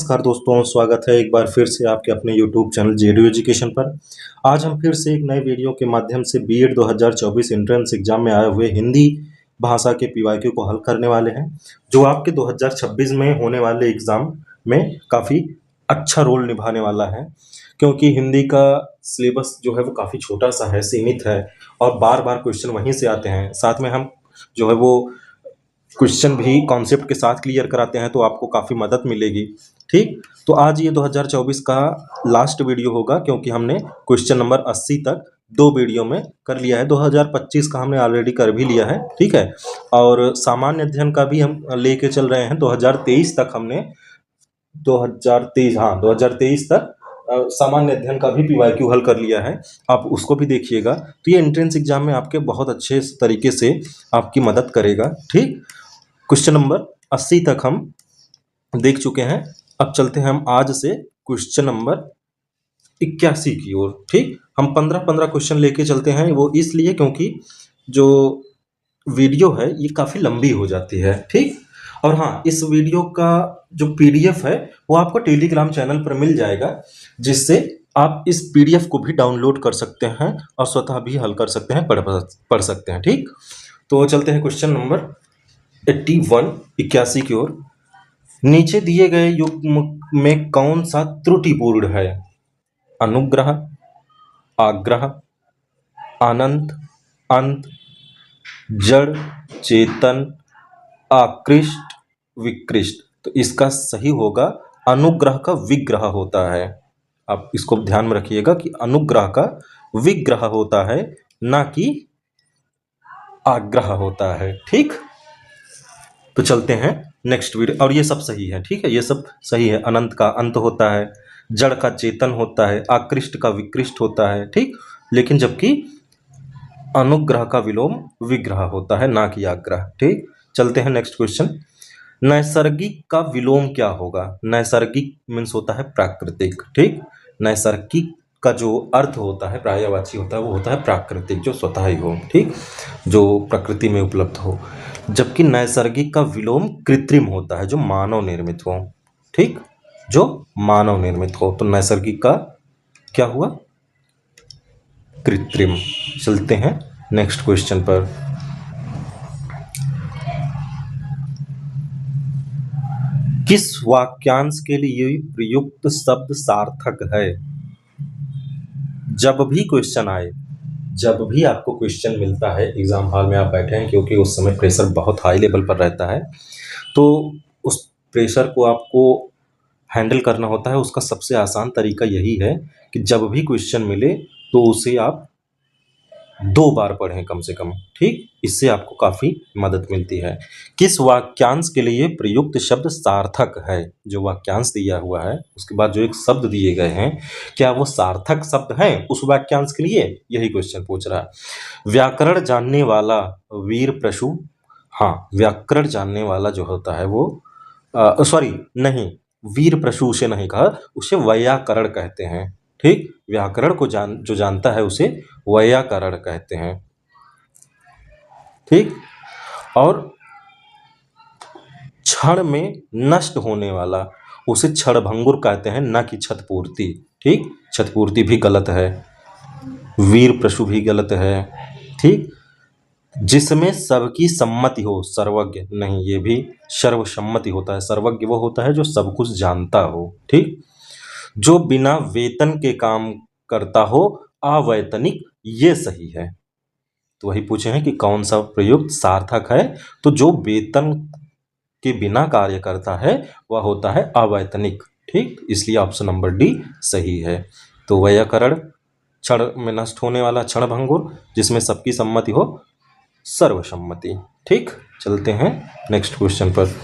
नमस्कार दोस्तों, स्वागत है एक बार फिर से आपके अपने यूट्यूब चैनल जेडू एजुकेशन पर। आज हम फिर से एक नए वीडियो के माध्यम से बीएड 2024 एंट्रेंस एग्जाम में आए हुए हिंदी भाषा के पीवाईक्यू को हल करने वाले हैं, जो आपके 2026 में होने वाले एग्जाम में काफ़ी अच्छा रोल निभाने वाला है। क्योंकि हिंदी का सिलेबस जो है वो काफ़ी छोटा सा है, सीमित है और बार बार क्वेश्चन वहीं से आते हैं। साथ में हम जो है वो क्वेश्चन भी कॉन्सेप्ट के साथ क्लियर कराते हैं, तो आपको काफ़ी मदद मिलेगी। ठीक, तो आज ये 2024 का लास्ट वीडियो होगा, क्योंकि हमने क्वेश्चन नंबर 80 तक 2 वीडियो में कर लिया है। 2025 का हमने ऑलरेडी कर भी लिया है, ठीक है। और सामान्य अध्ययन का भी हम लेके चल रहे हैं। 2023 तक हमने 2023 तक सामान्य अध्ययन का भी पीवाईक्यू हल कर लिया है। आप उसको भी देखिएगा, तो ये एंट्रेंस एग्जाम में आपके बहुत अच्छे तरीके से आपकी मदद करेगा। ठीक, क्वेश्चन नंबर 80 तक हम देख चुके हैं। अब चलते हैं हम आज से क्वेश्चन नंबर 81 की ओर। ठीक, हम 15-15 क्वेश्चन लेके चलते हैं, वो इसलिए क्योंकि जो वीडियो है ये काफ़ी लंबी हो जाती है। ठीक, और हाँ, इस वीडियो का जो पीडीएफ है वो आपको टेलीग्राम चैनल पर मिल जाएगा, जिससे आप इस पीडीएफ को भी डाउनलोड कर सकते हैं और स्वतः भी हल कर सकते हैं, पढ़ सकते हैं। ठीक, तो चलते हैं क्वेश्चन नंबर 81 की ओर। नीचे दिए गए युग्म में कौन सा त्रुटिपूर्ण है? अनुग्रह, आग्रह, अनंत, अंत, जड़, चेतन, आकृष्ट, विकृष्ट। तो इसका सही होगा अनुग्रह का विग्रह होता है। आप इसको ध्यान में रखिएगा कि अनुग्रह का विग्रह होता है, ना कि आग्रह होता है। ठीक, तो चलते हैं नेक्स्ट वीडियो। और ये सब सही है, ठीक है, ये सब सही है। अनंत का अंत होता है, जड़ का चेतन होता है, आकृष्ट का विकृष्ट होता है। ठीक, लेकिन जबकि अनुग्रह का विलोम विग्रह होता है, ना कि आग्रह। ठीक, चलते हैं नेक्स्ट क्वेश्चन। नैसर्गिक का विलोम क्या होगा? नैसर्गिक मीन्स होता है प्राकृतिक। ठीक, नैसर्गिक का जो अर्थ होता है, पर्यायवाची होता है, वो होता है प्राकृतिक, जो स्वतः ही हो। ठीक, जो प्रकृति में उपलब्ध हो। जबकि नैसर्गिक का विलोम कृत्रिम होता है, जो मानव निर्मित हो। ठीक, जो मानव निर्मित हो। तो नैसर्गिक का क्या हुआ? कृत्रिम। चलते हैं नेक्स्ट क्वेश्चन पर। किस वाक्यांश के लिए प्रयुक्त शब्द सार्थक है? जब भी क्वेश्चन आए, जब भी आपको क्वेश्चन मिलता है, एग्जाम हॉल में आप बैठे हैं, क्योंकि उस समय प्रेशर बहुत हाई लेवल पर रहता है, तो उस प्रेशर को आपको हैंडल करना होता है। उसका सबसे आसान तरीका यही है कि जब भी क्वेश्चन मिले तो उसे आप 2 बार पढ़ें कम से कम। ठीक, इससे आपको काफ़ी मदद मिलती है। किस वाक्यांश के लिए प्रयुक्त शब्द सार्थक है? जो वाक्यांश दिया हुआ है उसके बाद जो एक शब्द दिए गए हैं, क्या वो सार्थक शब्द हैं उस वाक्यांश के लिए? यही क्वेश्चन पूछ रहा है। व्याकरण जानने वाला वीर प्रशु, हाँ, व्याकरण जानने वाला जो होता है वो सॉरी नहीं, वीर प्रशु उसे नहीं कहा, उसे वैयाकरण कहते हैं। ठीक, व्याकरण को जो जानता है उसे वैयाकरण कहते हैं। ठीक, और क्षण में नष्ट होने वाला उसे क्षणभंगुर कहते हैं, ना कि क्षतपूर्ति। ठीक, क्षतपूर्ति भी गलत है, वीर प्रशु भी गलत है। ठीक, जिसमें सबकी सम्मति हो, सर्वज्ञ नहीं, ये भी सर्वसम्मति होता है। सर्वज्ञ वो होता है जो सब कुछ जानता हो। ठीक, जो बिना वेतन के काम करता हो, अवैतनिक, ये सही है। तो वही पूछे हैं कि कौन सा प्रयुक्त सार्थक है? तो जो वेतन के बिना कार्य करता है वह होता है अवैतनिक। ठीक, इसलिए ऑप्शन नंबर डी सही है। तो वैयाकरण, क्षण में नष्ट होने वाला, क्षणभंगुर, जिसमें सबकी सम्मति हो, सर्वसम्मति। ठीक, चलते हैं नेक्स्ट क्वेश्चन पर।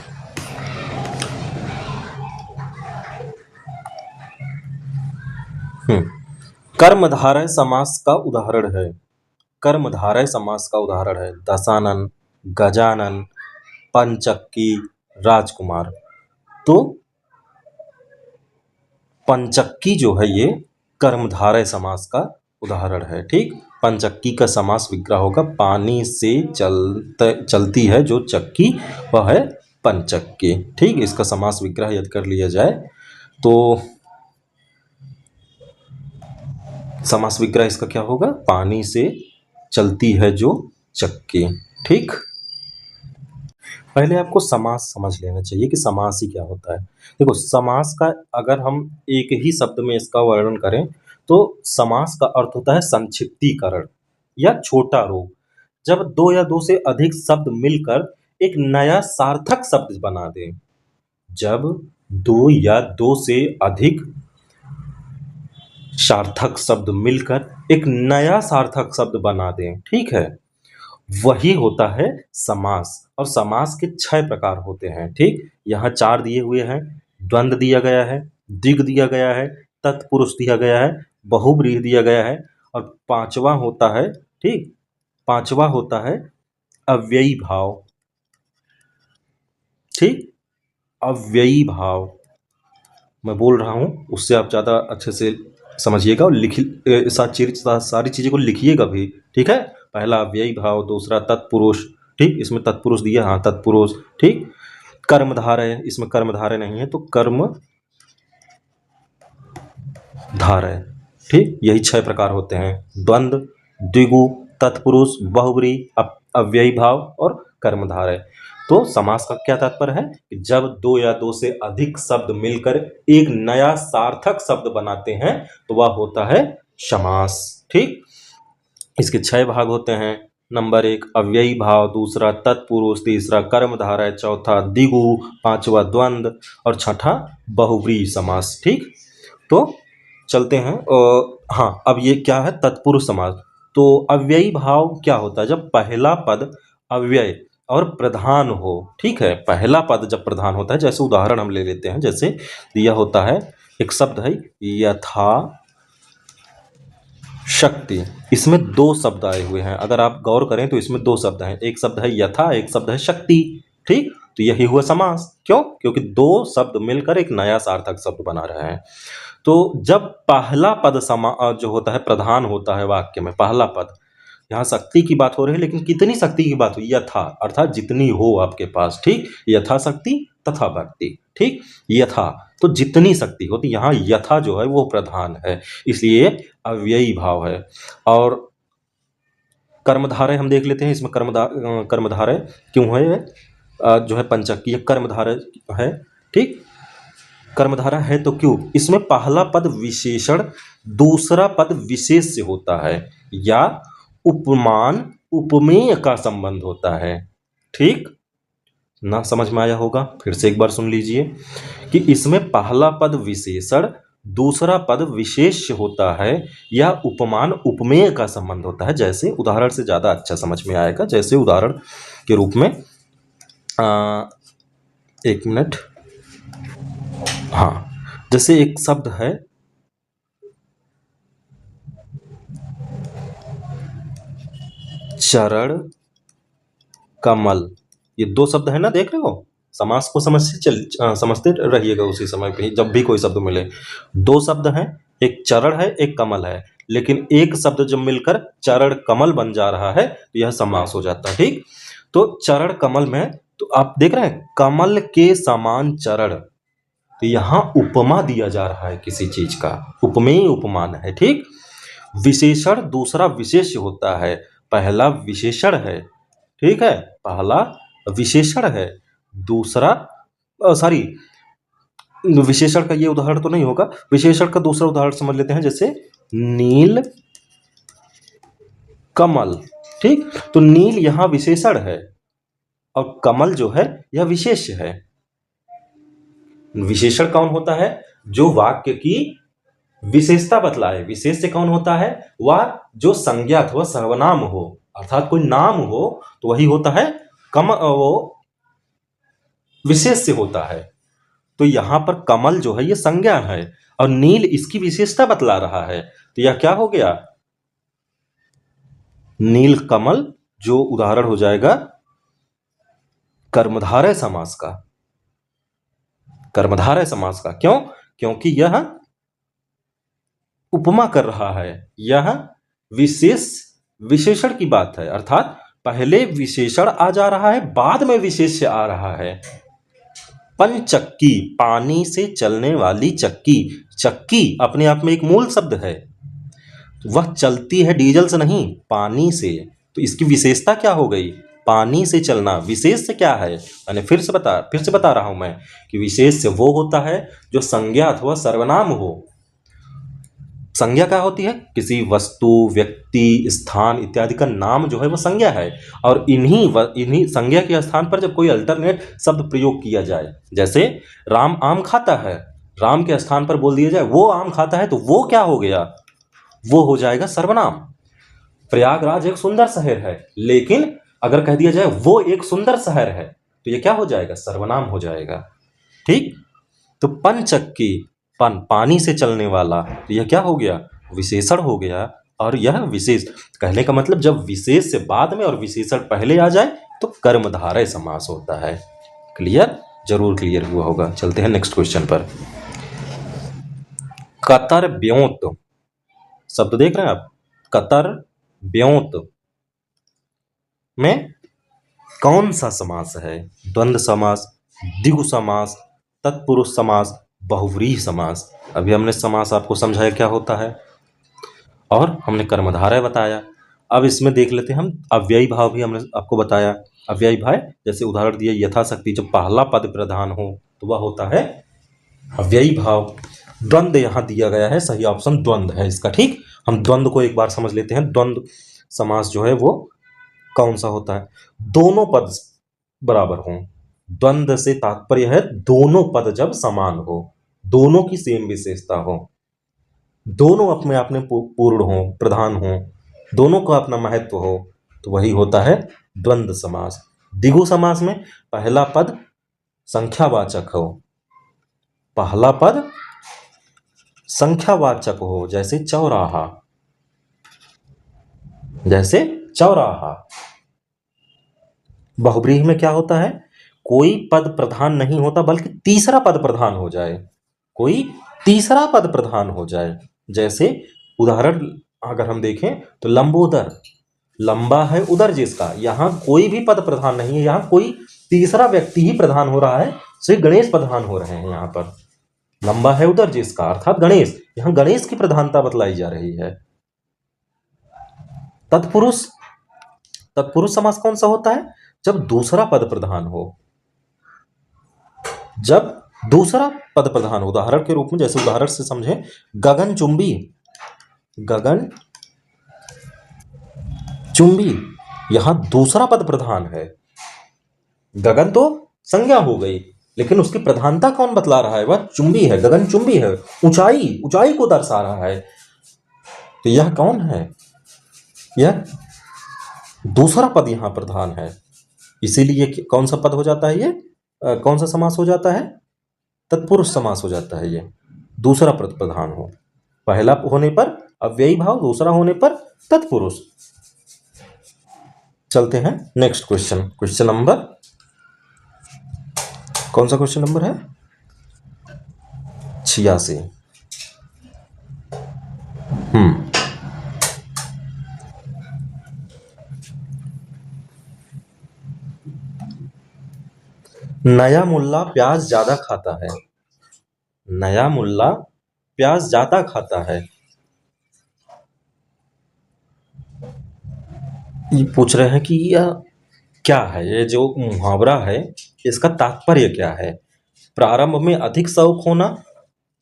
कर्मधारय समास का उदाहरण है। कर्मधारय समास का उदाहरण है दशानन, गजानन, पंचक्की, राजकुमार। तो पंचक्की जो है ये कर्मधारय समास का उदाहरण है। ठीक, पंचक्की का समास विग्रह होगा पानी से चलती है जो चक्की, वह है पंचक्की। ठीक, इसका समास विग्रह यदि कर लिया जाए तो समास विग्रह इसका क्या होगा? पानी से चलती है जो चक्की। ठीक, पहले आपको समास समझ लेना चाहिए कि समास ही क्या होता है। देखो, समास का अगर हम एक ही शब्द में इसका वर्णन करें तो समास का अर्थ होता है संक्षिप्तीकरण या छोटा रूप। जब दो या दो से अधिक शब्द मिलकर एक नया सार्थक शब्द बना दें। जब दो या दो से अधिक सार्थक शब्द मिलकर एक नया सार्थक शब्द बना दें, ठीक है, वही होता है समास। और समास के 6 प्रकार होते हैं। ठीक, यहाँ 4 दिए हुए हैं। द्वंद्व दिया गया है, द्विग दिया गया है, तत्पुरुष दिया गया है, बहुव्रीहि दिया गया है, और पांचवा होता है, ठीक, पांचवा होता है अव्ययी भाव। ठीक, अव्ययी भाव मैं बोल रहा हूँ, उससे आप ज़्यादा अच्छे से समझिएगा और सारी चीज़ों को लिखिएगा भी। ठीक है, पहला अव्ययी भाव, दूसरा तत्पुरुष, ठीक, इसमें तत्पुरुष दिया, हाँ तत्पुरुष, ठीक, कर्मधारय, इसमें कर्मधारय नहीं है तो कर्म धारय। ठीक, यही 6 प्रकार होते हैं: द्वंद्व, द्विगु, तत्पुरुष, बहुव्रीहि, अव्ययी भाव और कर्मधारय। तो समास का क्या तात्पर्य है कि जब दो या दो से अधिक शब्द मिलकर एक नया सार्थक शब्द बनाते हैं तो वह होता है समास। ठीक, इसके 6 भाग होते हैं। नंबर 1 अव्ययी भाव, दूसरा तत्पुरुष, तीसरा कर्मधारय, चौथा द्विगु, पांचवा द्वंद्व और छठा बहुव्रीहि समास। ठीक, तो चलते हैं। हाँ, अब ये क्या है? तत्पुरुष समास। तो अव्ययी भाव क्या होता है? जब पहला पद अव्यय और प्रधान हो। ठीक है, पहला पद जब प्रधान होता है, जैसे उदाहरण हम ले लेते हैं, जैसे दिया होता है, एक शब्द है यथा शक्ति। इसमें 2 शब्द आए हुए हैं। अगर आप गौर करें तो इसमें 2 शब्द हैं, एक शब्द है यथा, एक शब्द है शक्ति। ठीक, तो यही हुआ समास। क्यों? क्योंकि 2 शब्द मिलकर एक नया सार्थक शब्द बना रहे हैं। तो जब पहला पद जो होता है प्रधान होता है वाक्य में, पहला पद, यहाँ शक्ति की बात हो रही है, लेकिन कितनी शक्ति की बात हुई? यथा, अर्थात जितनी हो आपके पास। ठीक, यथा शक्ति तथा भक्ति। ठीक, यथा तो जितनी शक्ति होती, यहाँ यथा जो है वो प्रधान है, इसलिए अव्ययी भाव है। और कर्मधारय हम देख लेते हैं। इसमें कर्मधारय क्यों है? जो है पंचक्कीय कर्मधारय है। ठीक, कर्मधारा है तो क्यों? इसमें पहला पद विशेषण, दूसरा पद विशेष्य होता है या उपमान उपमेय का संबंध होता है। ठीक, ना समझ में आया होगा? फिर से एक बार सुन लीजिए कि इसमें पहला पद विशेषण, दूसरा पद विशेष्य होता है या उपमान उपमेय का संबंध होता है। जैसे उदाहरण से ज़्यादा अच्छा समझ में आएगा। जैसे उदाहरण के रूप में एक मिनट, हाँ, जैसे एक शब्द है चरण कमल। ये 2 शब्द है ना, देख रहे हो? समास को समझते रहिएगा उसी समय पे, जब भी कोई शब्द मिले। 2 शब्द हैं, एक चरण है, एक कमल है, लेकिन एक शब्द जब मिलकर चरण कमल बन जा रहा है तो यह समास हो जाता है। ठीक, तो चरण कमल में तो आप देख रहे हैं कमल के समान चरण, तो यहाँ उपमा दिया जा रहा है किसी चीज का, उपमेय उपमान है। ठीक, विशेषण दूसरा विशेष्य होता है, पहला विशेषण है। ठीक है, पहला विशेषण है, दूसरा विशेषण का ये उदाहरण तो नहीं होगा। विशेषण का दूसरा उदाहरण समझ लेते हैं, जैसे नील कमल। ठीक, तो नील यहाँ विशेषण है और कमल जो है यह विशेष्य है। विशेषण कौन होता है? जो वाक्य की विशेषता बतलाए। विशेष्य कौन होता है? वह जो संज्ञा अथवा सर्वनाम हो, अर्थात कोई नाम हो तो वही होता है वो विशेष्य होता है। तो यहाँ पर कमल जो है ये संज्ञा है और नील इसकी विशेषता बतला रहा है, तो यह क्या हो गया? नील कमल, जो उदाहरण हो जाएगा कर्मधारय समास का। कर्मधारय समास का क्यों? क्योंकि यह उपमा कर रहा है, यह विशेषण की बात है, अर्थात पहले विशेषण आ जा रहा है, बाद में विशेष्य आ रहा है। पंचक्की, पानी से चलने वाली चक्की। चक्की अपने आप में एक मूल शब्द है, वह चलती है डीजल से नहीं, पानी से। तो इसकी विशेषता क्या हो गई? पानी से चलना। विशेष से क्या है? मैंने फिर से बता रहा हूं मैं कि विशेष से वो होता है जो संज्ञा अथवा सर्वनाम हो। संज्ञा क्या होती है? किसी वस्तु, व्यक्ति, स्थान इत्यादि का नाम जो है वो संज्ञा है। और इन्हीं संज्ञा के स्थान पर जब कोई अल्टरनेट शब्द प्रयोग किया जाए, जैसे राम आम खाता है, राम के स्थान पर बोल दिया जाए वो आम खाता है, तो वो क्या हो गया? वो हो जाएगा सर्वनाम। प्रयागराज एक सुंदर शहर है, लेकिन अगर कह दिया जाए वो एक सुंदर शहर है, तो ये क्या हो जाएगा? सर्वनाम हो जाएगा। ठीक। तो पंचक्की, पानी से चलने वाला, तो यह क्या हो गया? विशेषण हो गया। और यह विशेष कहने का मतलब जब विशेष से बाद में और विशेषण पहले आ जाए तो कर्मधारय समास होता है। क्लियर? जरूर क्लियर हुआ होगा। चलते हैं नेक्स्ट क्वेश्चन पर। कतर ब्योत शब्द देख रहे हैं आप? कतर ब्योत में कौन सा समास है? द्वंद्व समास, द्विगु समास, तत्पुरुष समास, बहुव्रीहि समास। अभी हमने समास आपको समझाया क्या होता है, और हमने कर्मधारय बताया। अब इसमें देख लेते हैं हम अव्ययी भाव भी हमने आपको बताया। अव्ययी भाव जैसे उदाहरण दिए, यथाशक्ति जब पहला पद प्रधान हो तो वह होता है अव्ययी भाव। द्वंद्व यहाँ दिया गया है, सही ऑप्शन द्वंद्व है इसका। ठीक, हम द्वंद्व को एक बार समझ लेते हैं। द्वंद्व समास जो है वो कौन सा होता है? दोनों पद बराबर हों। द्वंद्व से तात्पर्य है दोनों पद जब समान हो, दोनों की सेम विशेषता हो, दोनों अपने आप में पूर्ण हो, प्रधान हो, दोनों का अपना महत्व हो, तो वही होता है द्वंद्व समास। द्विगु समास में पहला पद संख्यावाचक हो, पहला पद संख्यावाचक हो, जैसे चौराहा, जैसे चौराहा। बहुव्रीहि में क्या होता है? कोई पद प्रधान नहीं होता, बल्कि तीसरा पद प्रधान हो जाए, कोई तीसरा पद प्रधान हो जाए। जैसे उदाहरण अगर हम देखें तो लंबोदर, लंबा है उदर जिसका, यहां कोई भी पद प्रधान नहीं है, यहां कोई तीसरा व्यक्ति ही प्रधान हो रहा है, श्री गणेश प्रधान हो रहे हैं। यहां पर लंबा है उदर जिसका अर्थात गणेश, यहां गणेश की प्रधानता बतलाई जा रही है। तत्पुरुष, तत्पुरुष समास कौन सा होता है? जब दूसरा पद प्रधान हो, जब दूसरा पद प्रधान हो। उदाहरण के रूप में, जैसे उदाहरण से समझें, गगनचुंबी, गगन चुंबी, यहां दूसरा पद प्रधान है। गगन तो संज्ञा हो गई, लेकिन उसकी प्रधानता कौन बतला रहा है? वह चुंबी है, गगन चुंबी है, ऊंचाई, ऊंचाई को दर्शा रहा है। तो यह कौन है? यह दूसरा पद यहां प्रधान है, इसीलिए कौन सा पद हो जाता है? ये कौन सा समास हो जाता है? तत्पुरुष समास हो जाता है। ये दूसरा पद प्रधान हो, पहला होने पर अव्ययी भाव, दूसरा होने पर तत्पुरुष। चलते हैं नेक्स्ट क्वेश्चन। क्वेश्चन नंबर, कौन सा क्वेश्चन नंबर है? 86। नया मुल्ला प्याज ज्यादा खाता है, नया मुल्ला प्याज ज्यादा खाता है। ये पूछ रहे हैं कि यह क्या है? ये जो मुहावरा है इसका तात्पर्य क्या है? प्रारंभ में अधिक शौक होना,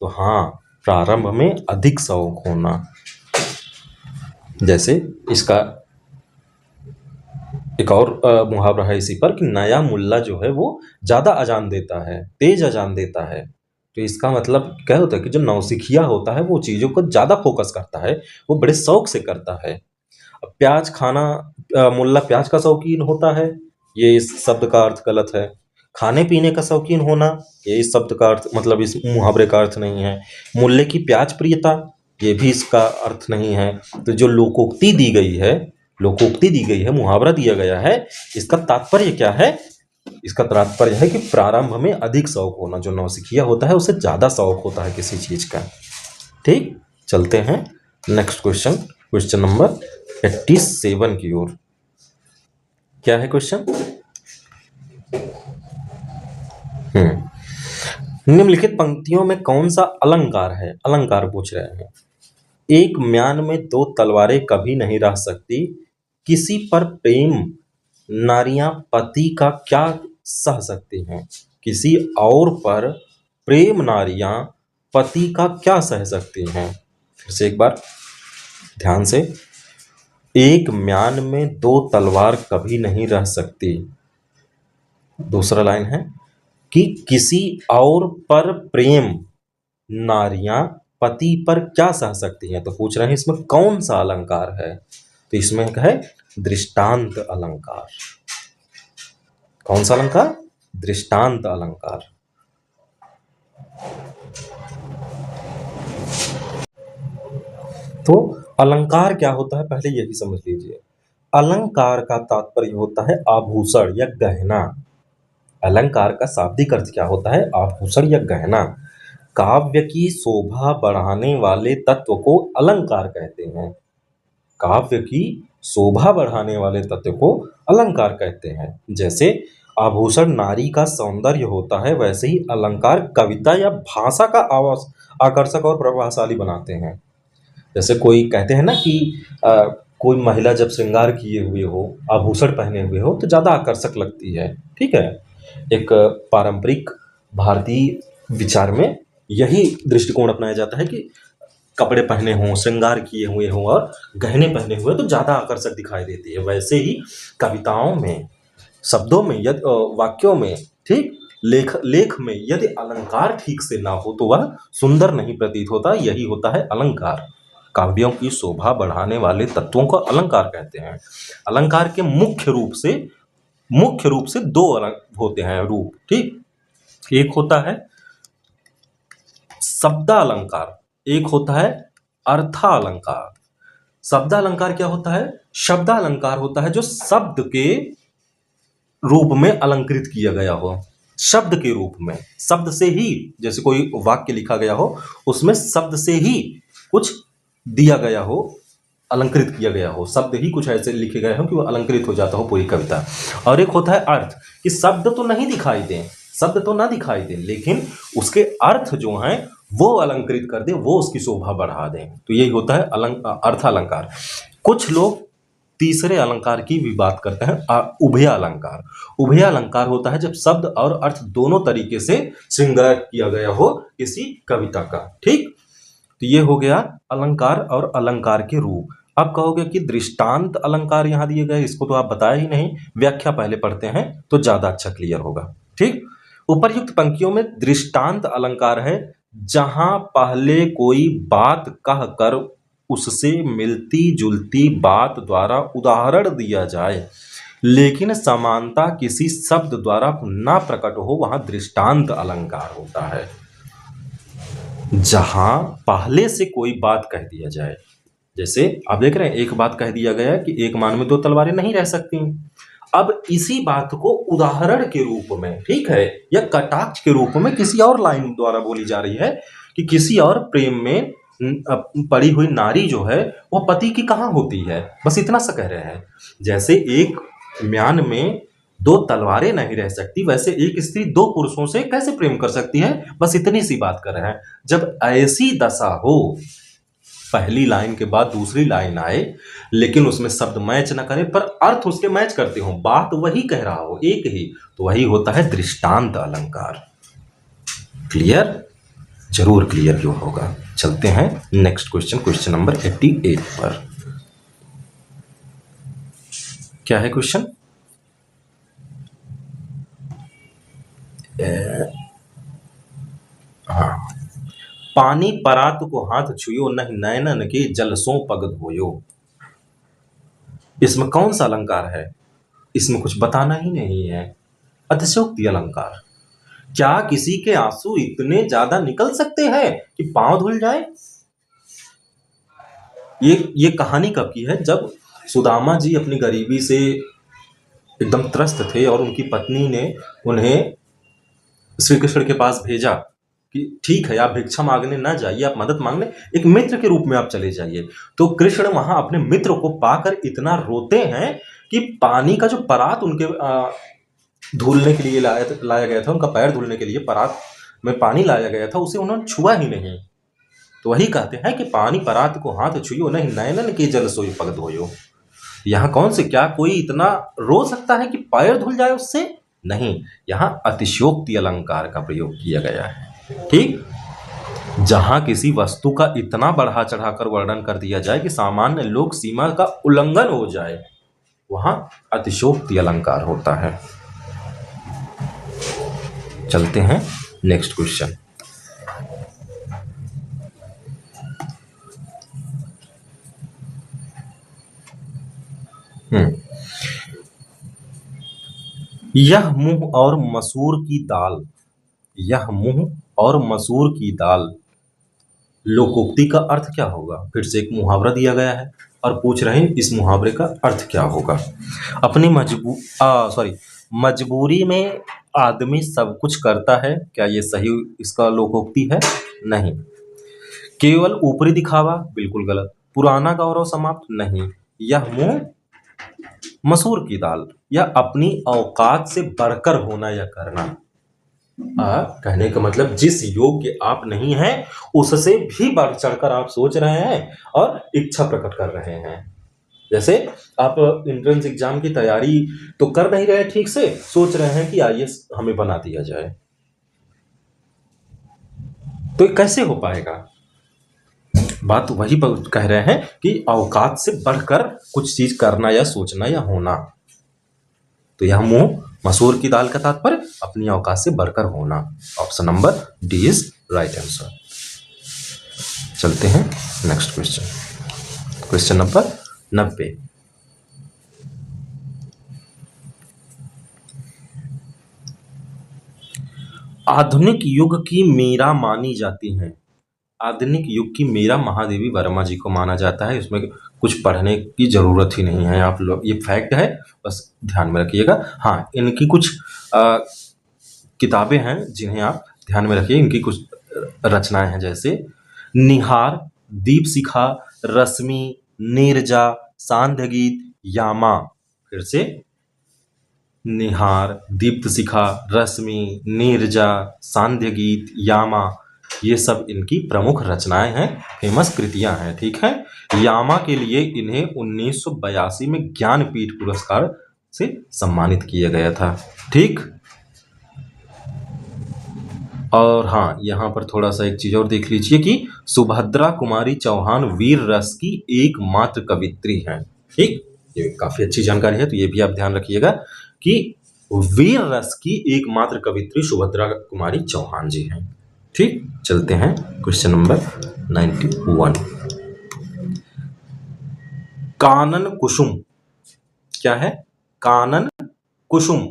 तो हाँ, प्रारंभ में अधिक शौक होना। जैसे इसका एक और मुहावरा है इसी पर कि नया मुल्ला जो है वो ज्यादा अजान देता है, तेज अजान देता है। तो इसका मतलब क्या होता है कि जो नौसिखिया होता है वो चीजों को ज्यादा फोकस करता है, वो बड़े शौक से करता है। अब प्याज खाना, मुल्ला प्याज का शौकीन होता है, ये इस शब्द का अर्थ गलत है। खाने पीने का शौकीन होना, ये इस शब्द का अर्थ, मतलब इस मुहावरे का अर्थ नहीं है। मुल्ले की प्याज प्रियता, ये भी इसका अर्थ नहीं है। तो जो लोकोक्ति दी गई है, लोकोक्ति दी गई है, मुहावरा दिया गया है, इसका तात्पर्य क्या है? इसका तात्पर्य है कि प्रारंभ में अधिक शौक होना, जो नौसिखिया होता है उसे ज्यादा शौक होता है किसी चीज का। ठीक, चलते हैं नेक्स्ट क्वेश्चन, क्वेश्चन नंबर 87 की ओर। क्या है क्वेश्चन? निम्नलिखित पंक्तियों में कौन सा अलंकार है? अलंकार पूछ रहे हैं। एक म्यान में दो तलवारें कभी नहीं रह सकती, किसी पर प्रेम नारियां पति का क्या सह सकती हैं? किसी और पर प्रेम नारियां पति का क्या सह सकती हैं? फिर से एक बार ध्यान से। एक म्यान में दो तलवार कभी नहीं रह सकती। दूसरा लाइन है कि किसी और पर प्रेम नारियां पति पर क्या सह सकती हैं? तो पूछ रहे हैं इसमें कौन सा अलंकार है? तो इसमें है दृष्टांत अलंकार। कौन सा अलंकार? दृष्टांत अलंकार। तो अलंकार क्या होता है पहले यही समझ लीजिए। अलंकार का तात्पर्य होता है आभूषण या गहना। अलंकार का शाब्दिक अर्थ क्या होता है? आभूषण या गहना। काव्य की शोभा बढ़ाने वाले तत्व को अलंकार कहते हैं। काव्य की शोभा बढ़ाने वाले तत्व को अलंकार कहते हैं। जैसे आभूषण नारी का सौंदर्य होता है, वैसे ही अलंकार कविता या भाषा का आकर्षक और प्रभावशाली बनाते हैं। जैसे कोई कहते हैं ना कि कोई महिला जब श्रृंगार किए हुए हो, आभूषण पहने हुए हो, तो ज़्यादा आकर्षक लगती है। ठीक है, एक पारंपरिक भारतीय विचार में यही दृष्टिकोण अपनाया जाता है कि कपड़े पहने हों, श्रृंगार किए हुए हों और गहने पहने हुए तो ज़्यादा आकर्षक दिखाई देती है। वैसे ही कविताओं में, शब्दों में, वाक्यों में, ठीक, लेख में यदि अलंकार ठीक से ना हो तो वह सुंदर नहीं प्रतीत होता। यही होता है अलंकार। काव्यों की शोभा बढ़ाने वाले तत्वों को अलंकार कहते हैं। अलंकार के मुख्य रूप से दो अलग होते हैं रूप। ठीक, एक होता है शब्दालंकार, एक होता है अर्थालंकार। शब्दालंकार क्या होता है? शब्दालंकार होता है जो शब्द के रूप में अलंकृत किया गया हो। शब्द के रूप में, शब्द से ही, जैसे कोई वाक्य लिखा गया हो, उसमें शब्द से ही कुछ दिया गया हो, अलंकृत किया गया हो। शब्द ही कुछ ऐसे लिखे गए हो कि वो अलंकृत हो जाता हो पूरी कविता। और एक होता है अर्थ, कि शब्द तो नहीं दिखाई दें, शब्द तो ना दिखाई दें, लेकिन उसके अर्थ जो हैं वो अलंकृत कर दे, वो उसकी शोभा बढ़ा दें। तो यही होता है अर्थ अलंकार। कुछ लोग तीसरे अलंकार की भी बात करते हैं, उभय अलंकार। उभय अलंकार होता है जब शब्द और अर्थ दोनों तरीके से श्रृंगार किया गया हो किसी कविता का। ठीक, तो ये हो गया अलंकार और अलंकार के रूप। अब कहोगे कि दृष्टांत अलंकार यहाँ दिए गए, इसको तो आप बताया ही नहीं, व्याख्या पहले पढ़ते हैं तो ज्यादा अच्छा क्लियर होगा। ठीक, उपर्युक्त पंक्तियों में दृष्टांत अलंकार है जहां पहले कोई बात कहकर उससे मिलती जुलती बात द्वारा उदाहरण दिया जाए, लेकिन समानता किसी शब्द द्वारा ना प्रकट हो, वहां दृष्टांत अलंकार होता है। जहां पहले से कोई बात कह दिया जाए, जैसे आप देख रहे हैं एक बात कह दिया गया कि एक मान में दो तलवारें नहीं रह सकती। अब इसी बात को उदाहरण के रूप में, ठीक है, या कटाक्ष के रूप में किसी और लाइन द्वारा बोली जा रही है कि किसी और प्रेम में पड़ी हुई नारी जो है वो पति की कहाँ होती है, बस इतना सा कह रहे हैं। जैसे एक म्यान में दो तलवारें नहीं रह सकती, वैसे एक स्त्री दो पुरुषों से कैसे प्रेम कर सकती है, बस इतनी सी बात कर रहे हैं। जब ऐसी दशा हो, पहली लाइन के बाद दूसरी लाइन आए लेकिन उसमें शब्द मैच ना करे पर अर्थ उसके मैच करते हो, बात वही कह रहा हो, एक ही, तो वही होता है दृष्टांत अलंकार। क्लियर? जरूर क्लियर क्यों होगा। चलते हैं नेक्स्ट क्वेश्चन, क्वेश्चन नंबर 88 पर। क्या है क्वेश्चन? हाँ, पानी परात को हाथ छुयो, नहीं नैनन के जल सो पग धोयो। इसमें कौन सा अलंकार है? इसमें कुछ बताना ही नहीं है। अतिशयोक्ति अलंकार। क्या किसी के आंसू इतने ज्यादा निकल सकते हैं कि पांव धुल जाए? ये कहानी कब की है? जब सुदामा जी अपनी गरीबी से एकदम त्रस्त थे और उनकी पत्नी ने उन्हें श्री कृष्ण के पास भेजा कि ठीक है, आप भिक्षा मांगने ना जाइए, आप मदद मांगने एक मित्र के रूप में आप चले जाइए। तो कृष्ण वहां अपने मित्र को पाकर इतना रोते हैं कि पानी का जो परात उनके धुलने के लिए लाया गया था, उनका पैर धुलने के लिए परात में पानी लाया गया था उसे उन्होंने छुआ ही नहीं। तो वही कहते हैं कि पानी परात को हाथ छुइयो, नहीं नयनन के जल सोई पग धोयो। यहाँ कौन से, क्या कोई इतना रो सकता है कि पैर धुल जाए उससे? नहीं, यहाँ अतिशयोक्ति अलंकार का प्रयोग किया गया है। ठीक, जहां किसी वस्तु का इतना बढ़ा चढ़ाकर वर्णन कर दिया जाए कि सामान्य लोक सीमा का उल्लंघन हो जाए, वहां अतिशयोक्ति अलंकार होता है। चलते हैं नेक्स्ट क्वेश्चन। यह मुंह और मसूर की दाल, यह मुंह और मसूर की दाल लोकोक्ति का अर्थ क्या होगा? फिर से एक मुहावरा दिया गया है और पूछ रहे हैं इस मुहावरे का अर्थ क्या होगा। अपनी मजबूरी में आदमी सब कुछ करता है, क्या ये सही इसका लोकोक्ति है? नहीं। केवल ऊपरी दिखावा, बिल्कुल गलत। पुराना गौरव समाप्त, नहीं। यह मुंह मसूर की दाल, या अपनी औकात से बढ़कर होना या करना। कहने का मतलब जिस योग्य आप नहीं हैं उससे भी बढ़ चढ़कर आप सोच रहे हैं और इच्छा प्रकट कर रहे हैं। जैसे आप एंट्रेंस एग्जाम की तैयारी तो कर नहीं रहे ठीक से, सोच रहे हैं कि आईएएस हमें बना दिया जाए, तो ये कैसे हो पाएगा? बात वही पर कह रहे हैं कि औकात से बढ़कर कुछ चीज करना या सोचना या होना। तो यह मुंह मसूर की दाल का तात्पर्य अपनी औकात से बढ़कर होना। Option number D is right answer. चलते हैं नेक्स्ट क्वेश्चन, क्वेश्चन नंबर 90। आधुनिक युग की मीरा मानी जाती हैं। आधुनिक युग की मीरा महादेवी वर्मा जी को माना जाता है। इसमें कुछ पढ़ने की जरूरत ही नहीं है, आप लोग, ये फैक्ट है, बस ध्यान में रखिएगा। हाँ, इनकी कुछ किताबें हैं जिन्हें आप ध्यान में रखिए। इनकी कुछ रचनाएं हैं, जैसे निहार, दीपशिखा, रश्मि, नीरजा, सांध्य गीत, यामा। फिर से निहार, दीप्तशिखा, रश्मि, नीरजा, सांध्य गीत, यामा, ये सब इनकी प्रमुख रचनाएं हैं, फेमस कृतियां हैं। ठीक है, यामा के लिए इन्हें 1982 में ज्ञानपीठ पुरस्कार से सम्मानित किया गया था। ठीक, और हाँ, यहाँ पर थोड़ा सा एक चीज और देख लीजिए कि सुभद्रा कुमारी चौहान वीर रस की एकमात्र कवित्री हैं। ठीक, ये काफी अच्छी जानकारी है, तो ये भी आप ध्यान रखिएगा कि वीर रस की एकमात्र कवित्री सुभद्रा कुमारी चौहान जी हैं। ठीक, चलते हैं क्वेश्चन नंबर 91। कानन कुसुम, क्या है? कानन कुसुम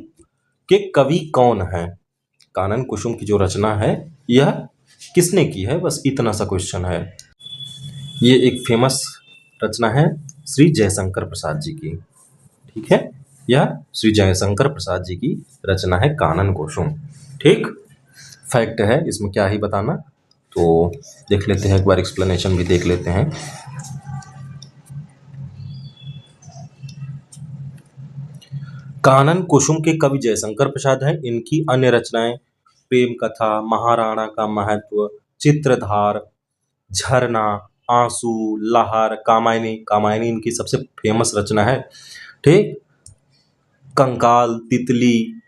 के कवि कौन है? कानन कुसुम की जो रचना है यह किसने की है? बस इतना सा क्वेश्चन है। ये एक फेमस रचना है श्री जयशंकर प्रसाद जी की। ठीक है, यह श्री जयशंकर प्रसाद जी की रचना है कानन कुसुम। ठीक, फैक्ट है, इसमें क्या ही बताना, तो देख लेते हैं एक बार, एक्सप्लेनेशन भी देख लेते हैं। कानन कुसुम के कवि जयशंकर प्रसाद हैं। इनकी अन्य रचनाएं प्रेम कथा, महाराणा का महत्व, चित्रधार, झरना, आंसू, लहर, कामायनी। कामायनी इनकी सबसे फेमस रचना है। ठीक, कंकाल, तितली,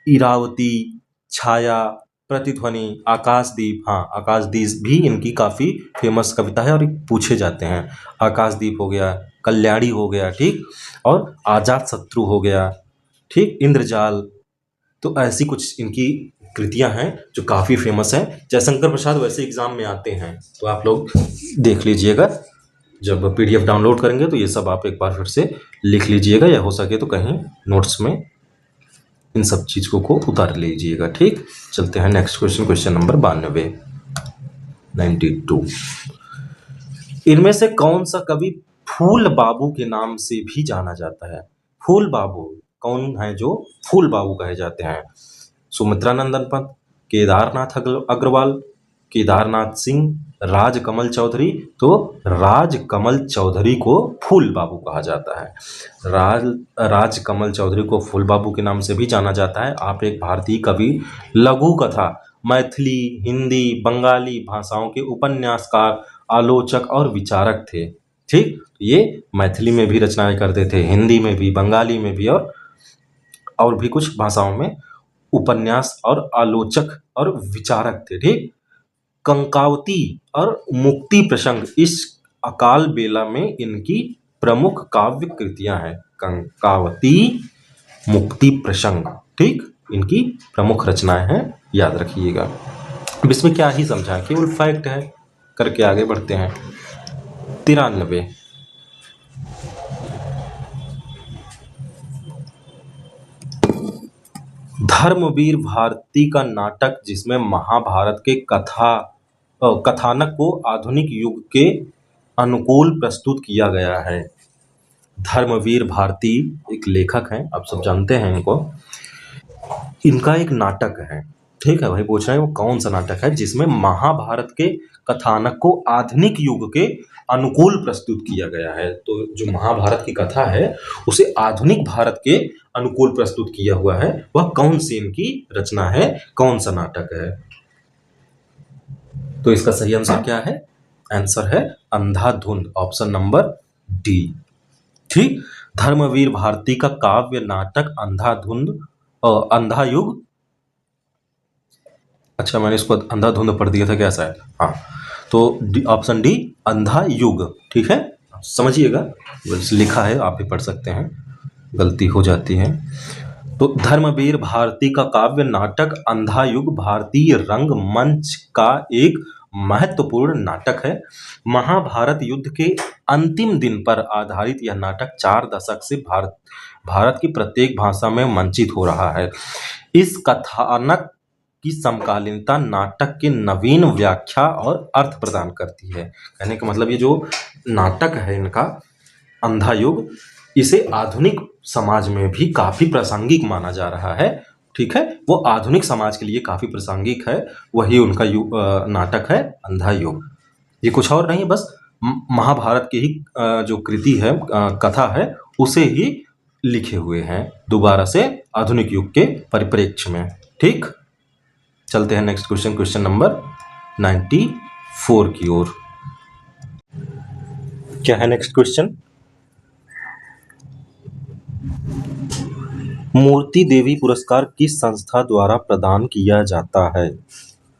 इरावती, छाया, प्रतिध्वनि, आकाशदीप। हाँ, आकाशदीप भी इनकी काफी फेमस कविता है और पूछे जाते हैं। आकाशदीप हो गया, कल्याणी हो गया, ठीक, और आजाद शत्रु हो गया, ठीक, इंद्रजाल। तो ऐसी कुछ इनकी कृतियां हैं जो काफी फेमस हैं। जयशंकर प्रसाद वैसे एग्जाम में आते हैं, तो आप लोग देख लीजिएगा। जब पीडीएफ डाउनलोड करेंगे तो ये सब आप एक बार फिर से लिख लीजिएगा, या हो सके तो कहीं नोट्स में इन सब चीज़ों को उतार लीजिएगा। ठीक, चलते हैं नेक्स्ट क्वेश्चन, क्वेश्चन नंबर 92। इनमें से कौन सा कवि फूल बाबू के नाम से भी जाना जाता है? फूल बाबू कौन है जो फूल बाबू कहे जाते हैं? सुमित्रा नंदन पंत, केदारनाथ अग्रवाल, केदारनाथ सिंह, राजकमल चौधरी। तो राजकमल चौधरी को फूल बाबू कहा जाता है। राजकमल चौधरी को फूल बाबू के नाम से भी जाना जाता है। आप एक भारतीय कवि, लघु कथा मैथिली, हिंदी, बंगाली भाषाओं के उपन्यासकार, आलोचक और विचारक थे। ठीक, ये मैथिली में भी रचनाएं करते थे, हिंदी में भी, बंगाली में भी, और भी कुछ भाषाओं में उपन्यास और आलोचक और विचारक थे। ठीक, कंकावती और मुक्ति प्रसंग इस अकाल बेला में इनकी प्रमुख काव्य कृतियां हैं। कंकावती, मुक्ति प्रसंग, ठीक, इनकी प्रमुख रचनाएं हैं, याद रखिएगा। अब इसमें क्या ही समझा, केवल फैक्ट है, करके आगे बढ़ते हैं। 93 धर्मवीर भारती का नाटक, जिसमें महाभारत के कथानक को आधुनिक युग के अनुकूल प्रस्तुत किया गया है। धर्मवीर भारती एक लेखक हैं, आप सब जानते हैं इनको। इनका एक नाटक है, ठीक है, वही पूछ रहे हैं वो कौन सा नाटक है जिसमें महाभारत के कथानक को आधुनिक युग के अनुकूल प्रस्तुत किया गया है। तो जो महाभारत की कथा है उसे आधुनिक भारत के अनुकूल प्रस्तुत किया हुआ है, वह कौन सी इनकी रचना है, कौन सा नाटक है? तो इसका सही आंसर क्या है? आंसर है अंधाधुंध, ऑप्शन नंबर डी। ठीक, धर्मवीर भारती का काव्य नाटक अंधाधुंध, अंधा युग, अच्छा मैंने इसको अंधाधुंध पढ़ दिया था क्या शायद, हाँ, तो ऑप्शन डी अंधा युग। ठीक है, समझिएगा, बस लिखा है, आप भी पढ़ सकते हैं, गलती हो जाती है। तो धर्मवीर भारती का काव्य नाटक अंधा युग भारतीय रंगमंच का एक महत्वपूर्ण नाटक है। महाभारत युद्ध के अंतिम दिन पर आधारित यह नाटक 4 दशक से भारत की प्रत्येक भाषा में मंचित हो रहा है। इस कथानक की समकालीनता नाटक के नवीन व्याख्या और अर्थ प्रदान करती है। कहने का मतलब ये जो नाटक है इनका अंधा युग, इसे आधुनिक समाज में भी काफी प्रासंगिक माना जा रहा है। ठीक है, वो आधुनिक समाज के लिए काफी प्रासंगिक है, वही उनका नाटक है अंधा युग। ये कुछ और नहीं, बस महाभारत की ही जो कृति है, कथा है, उसे ही लिखे हुए हैं दोबारा से आधुनिक युग के परिप्रेक्ष्य में। ठीक, चलते हैं नेक्स्ट क्वेश्चन, क्वेश्चन नंबर 94 की ओर। क्या है नेक्स्ट क्वेश्चन? मूर्ति देवी पुरस्कार किस संस्था द्वारा प्रदान किया जाता है?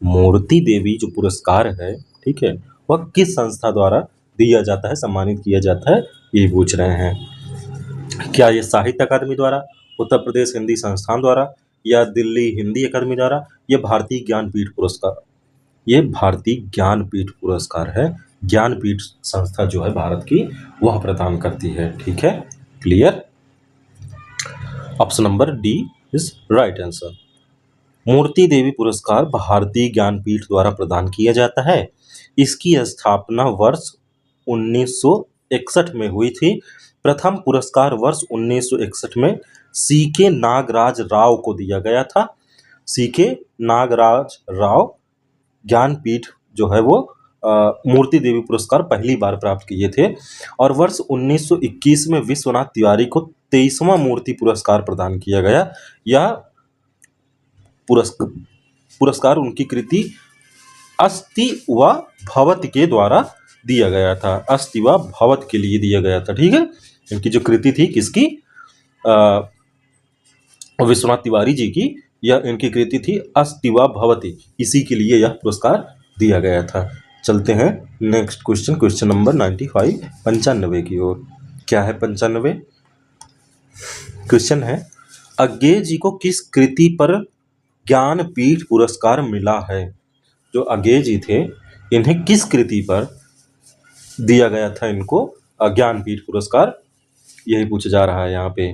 मूर्ति देवी जो पुरस्कार है, ठीक है, वह किस संस्था द्वारा दिया जाता है, सम्मानित किया जाता है, ये पूछ रहे हैं। क्या ये साहित्य अकादमी द्वारा, उत्तर प्रदेश हिंदी संस्थान द्वारा, या दिल्ली हिंदी अकादमी द्वारा, या भारतीय ज्ञानपीठ पुरस्कार? ये भारतीय ज्ञानपीठ पुरस्कार है, ज्ञानपीठ संस्था जो है भारत की, वह प्रदान करती है। ठीक है, clear? Option number D is right answer. Murti Devi पुरस्कार भारतीय ज्ञानपीठ द्वारा प्रदान किया जाता है। इसकी स्थापना वर्ष 1961 में हुई थी। प्रथम पुरस्कार वर्ष 1961 में सीके नागराज राव को दिया गया था। सीके नागराज राव ज्ञानपीठ जो है वो मूर्ति देवी पुरस्कार पहली बार प्राप्त किए थे, और वर्ष 1921 में विश्वनाथ तिवारी को 23वां मूर्ति पुरस्कार प्रदान किया गया। यह पुरस्कार उनकी कृति अस्ति व भवत के द्वारा दिया गया था। अस्ति व भवत के लिए दिया गया था। ठीक है, इनकी जो कृति थी किसकी? विश्वनाथ तिवारी जी की, यह इनकी कृति थी अस्ति व भवति, इसी के लिए यह पुरस्कार दिया गया था। चलते हैं नेक्स्ट क्वेश्चन, क्वेश्चन नंबर 95, 95 की ओर। क्या है 95? क्वेश्चन है, अज्ञेय जी को किस कृति पर ज्ञानपीठ पुरस्कार मिला है? जो अज्ञेय जी थे, इन्हें किस कृति पर दिया गया था इनको ज्ञानपीठ पुरस्कार? यही पूछा जा रहा है यहाँ पे।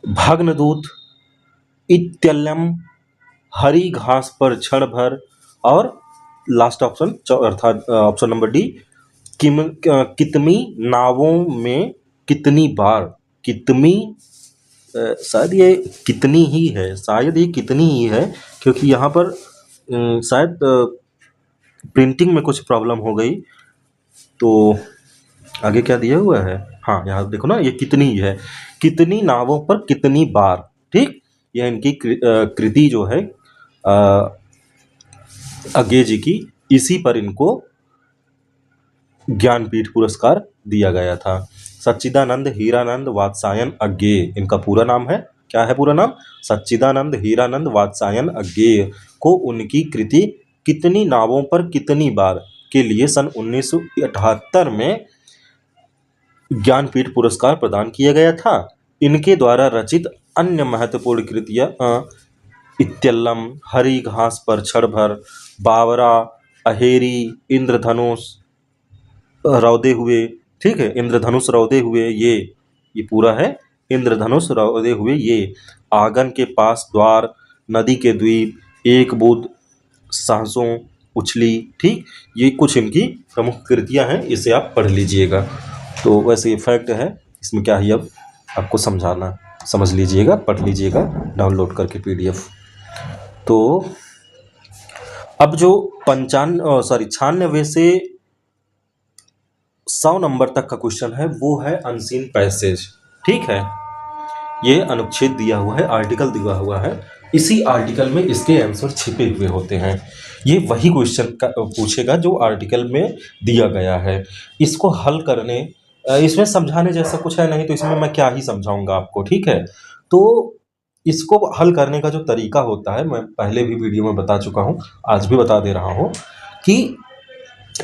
भग्नदूत, इत्यल्लम, हरी घास पर क्षण भर, और लास्ट ऑप्शन अर्थात ऑप्शन नंबर डी कितनी नावों में कितनी बार। कितनी, शायद ये कितनी ही है, शायद ये कितनी ही है, क्योंकि यहाँ पर शायद प्रिंटिंग में कुछ प्रॉब्लम हो गई। तो आगे क्या दिया हुआ है? हाँ, यहाँ देखो ना, ये कितनी ही है, कितनी नावों पर कितनी बार। ठीक, यह इनकी कृति जो है अज्ञे जी की, इसी पर इनको ज्ञानपीठ पुरस्कार दिया गया था। सच्चिदानंद हीरानंद वात्सायन अज्ञे, इनका पूरा नाम है, क्या है पूरा नाम? सच्चिदानंद हीरानंद वात्सायन अज्ञे को उनकी कृति कितनी नावों पर कितनी बार के लिए सन 1978 में ज्ञानपीठ पुरस्कार प्रदान किया गया था। इनके द्वारा रचित अन्य महत्वपूर्ण कृतियां इत्यल्लम, हरी घास पर क्षण भर, बावरा, अहेरी, इंद्रधनुष रौदे हुए, ठीक है, इंद्रधनुष रौदे हुए, ये पूरा है, इंद्रधनुष रौदे हुए, ये आंगन के पास द्वार, नदी के द्वीप, एक बूंद साहसों उछली, ठीक, ये कुछ इनकी प्रमुख कृतियां हैं, इसे आप पढ़ लीजिएगा। तो वैसे ये फैक्ट है, इसमें क्या है अब आपको समझाना, समझ लीजिएगा, पढ़ लीजिएगा डाउनलोड करके PDF। तो अब जो 96 से 100 नंबर तक का क्वेश्चन है वो है अनसीन पैसेज, ठीक है। ये अनुच्छेद दिया हुआ है, आर्टिकल दिया हुआ है, इसी आर्टिकल में इसके आंसर छिपे हुए होते हैं। ये वही क्वेश्चन पूछेगा जो आर्टिकल में दिया गया है। इसको हल करने, इसमें समझाने जैसा कुछ है नहीं, तो इसमें मैं क्या ही समझाऊंगा आपको, ठीक है। तो इसको हल करने का जो तरीका होता है, मैं पहले भी वीडियो में बता चुका हूँ, आज भी बता दे रहा हूँ कि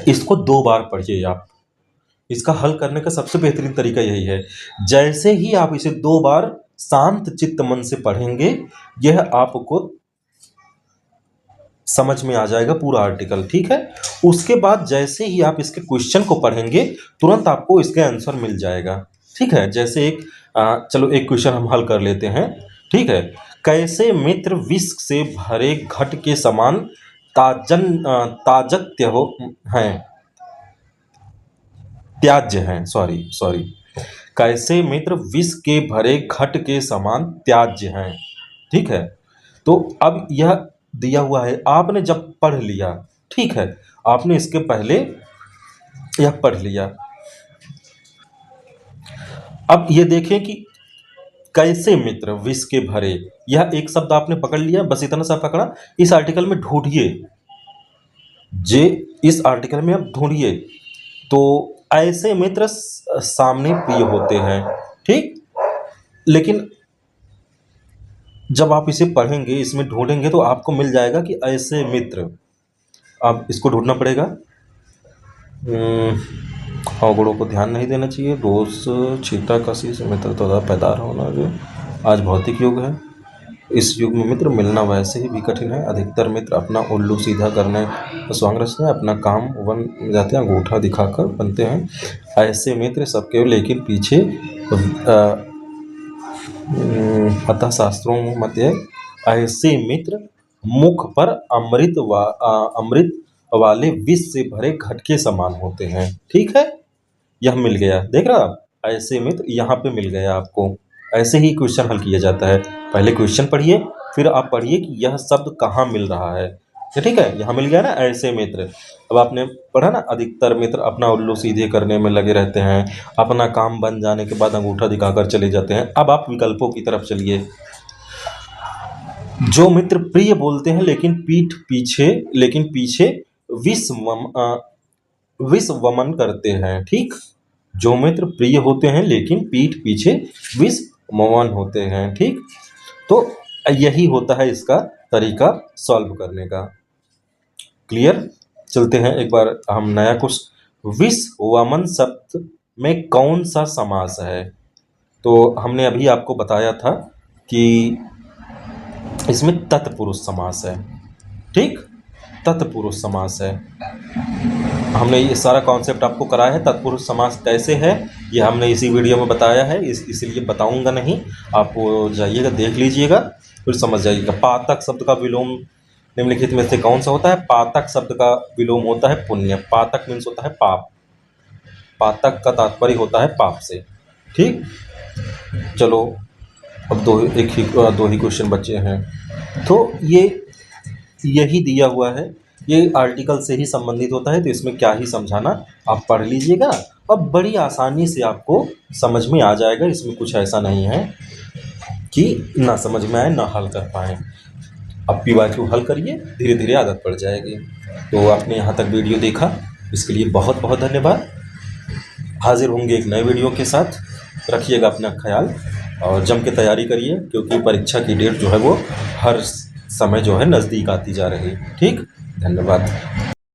इसको 2 बार पढ़िए आप। इसका हल करने का सबसे बेहतरीन तरीका यही है, जैसे ही आप इसे 2 बार शांत चित्त मन से पढ़ेंगे, यह आपको समझ में आ जाएगा पूरा आर्टिकल, ठीक है। उसके बाद जैसे ही आप इसके क्वेश्चन को पढ़ेंगे, तुरंत आपको इसके आंसर मिल जाएगा, ठीक है। जैसे चलो एक क्वेश्चन हम हल कर लेते हैं, ठीक है। कैसे मित्र विष से भरे घट के समान ताजत्य हो हैं, त्याज्य हैं, सॉरी, कैसे मित्र विष के भरे घट के समान त्याज्य हैं, ठीक है। तो अब यह दिया हुआ है, आपने जब पढ़ लिया, ठीक है, आपने इसके पहले यह पढ़ लिया। अब ये देखें कि कैसे मित्र विष के भरे, यह एक शब्द आपने पकड़ लिया, बस इतना सा पकड़ा। इस आर्टिकल में ढूंढिए, इस आर्टिकल में आप ढूंढिए, तो ऐसे मित्र सामने प्रिय होते हैं, ठीक। लेकिन जब आप इसे पढ़ेंगे, इसमें ढूंढेंगे, तो आपको मिल जाएगा कि ऐसे मित्र, अब इसको ढूंढना पड़ेगा। अवगुणों को ध्यान नहीं देना चाहिए, दोष छीटा कसी से मित्र तो पैदार होना, जो आज भौतिक युग है, इस युग में मित्र मिलना वैसे ही भी कठिन है। अधिकतर मित्र अपना उल्लू सीधा करने, स्वांग रचना, अपना काम बन जाते हैं, अंगूठा दिखाकर बनते हैं। ऐसे मित्र सबके लेकिन पीछे अतः शास्त्रों में मत है, ऐसे मित्र मुख पर अमृत वाले विष से भरे घट के समान होते हैं, ठीक है। यह मिल गया, देख रहा आप, ऐसे मित्र यहाँ पे मिल गया आपको। ऐसे ही क्वेश्चन हल किया जाता है, पहले क्वेश्चन पढ़िए, फिर आप पढ़िए कि यह शब्द कहाँ मिल रहा है, ठीक है। यहाँ मिल गया ना ऐसे मित्र। अब आपने पढ़ा ना, अधिकतर मित्र अपना उल्लू सीधे करने में लगे रहते हैं, अपना काम बन जाने के बाद अंगूठा दिखाकर चले जाते हैं। अब आप विकल्पों की तरफ चलिए। जो मित्र प्रिय बोलते हैं लेकिन पीछे विष वमन करते हैं, ठीक। जो मित्र प्रिय होते हैं लेकिन पीठ पीछे विष वमन होते हैं, ठीक। तो यही होता है इसका तरीका सॉल्व करने का। क्लियर? चलते हैं एक बार हम नया कुछ। विष वमन शब्द में कौन सा समास है? तो हमने अभी आपको बताया था कि इसमें तत्पुरुष समास है, ठीक, तत्पुरुष समास है। हमने ये सारा कॉन्सेप्ट आपको कराया है, तत्पुरुष समास कैसे है ये हमने इसी वीडियो में बताया है, इसलिए बताऊंगा नहीं, आप जाइएगा देख लीजिएगा फिर समझ जाइएगा। पातक शब्द का विलोम निम्नलिखित में से कौन सा होता है? पातक शब्द का विलोम होता है पुण्य। पातक मीन्स होता है पाप, पातक का तात्पर्य होता है पाप से, ठीक। चलो अब दो ही क्वेश्चन बचे हैं। तो ये यही दिया हुआ है, ये आर्टिकल से ही संबंधित होता है, तो इसमें क्या ही समझाना, आप पढ़ लीजिएगा। अब बड़ी आसानी से आपको समझ में आ जाएगा, इसमें कुछ ऐसा नहीं है कि ना समझ में आए ना हल कर पाए। अब पीवाईक्यू हल करिए, धीरे धीरे आदत पड़ जाएगी। तो आपने यहाँ तक वीडियो देखा, इसके लिए बहुत बहुत धन्यवाद। हाजिर होंगे एक नए वीडियो के साथ। रखिएगा अपना ख्याल और जम के तैयारी करिए, क्योंकि परीक्षा की डेट जो है वो हर समय जो है नज़दीक आती जा रही है। ठीक, धन्यवाद।